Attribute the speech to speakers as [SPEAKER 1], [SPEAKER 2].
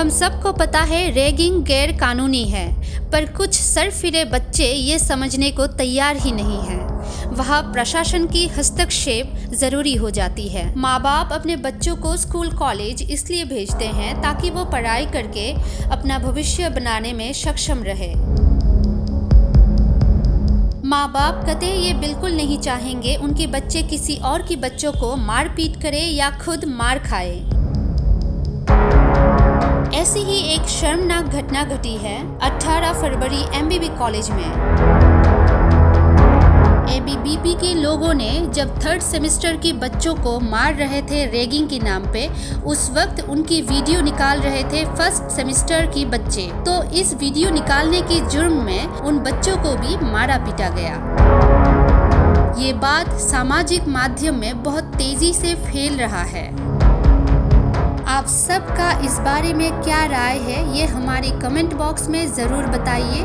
[SPEAKER 1] हम सबको पता है रैगिंग गैर कानूनी है, पर कुछ सरफिरे बच्चे ये समझने को तैयार ही नहीं हैं। वहाँ प्रशासन की हस्तक्षेप ज़रूरी हो जाती है। माँ बाप अपने बच्चों को स्कूल कॉलेज इसलिए भेजते हैं ताकि वो पढ़ाई करके अपना भविष्य बनाने में सक्षम रहे। माँ बाप कतई ये बिल्कुल नहीं चाहेंगे उनके बच्चे किसी और के बच्चों को मार पीट करे या खुद मार खाए। ऐसी ही एक शर्मनाक घटना घटी है 18 फरवरी एमबीबी कॉलेज में। एबीवीपी के लोगों ने जब थर्ड सेमेस्टर के बच्चों को मार रहे थे रैगिंग के नाम पे, उस वक्त उनकी वीडियो निकाल रहे थे फर्स्ट सेमेस्टर के बच्चे। तो इस वीडियो निकालने के जुर्म में उन बच्चों को भी मारा पीटा गया। ये बात सामाजिक माध्यम में बहुत तेजी से फैल रहा है। आप सबका इस बारे में क्या राय है, ये हमारे कमेंट बॉक्स में ज़रूर बताइए।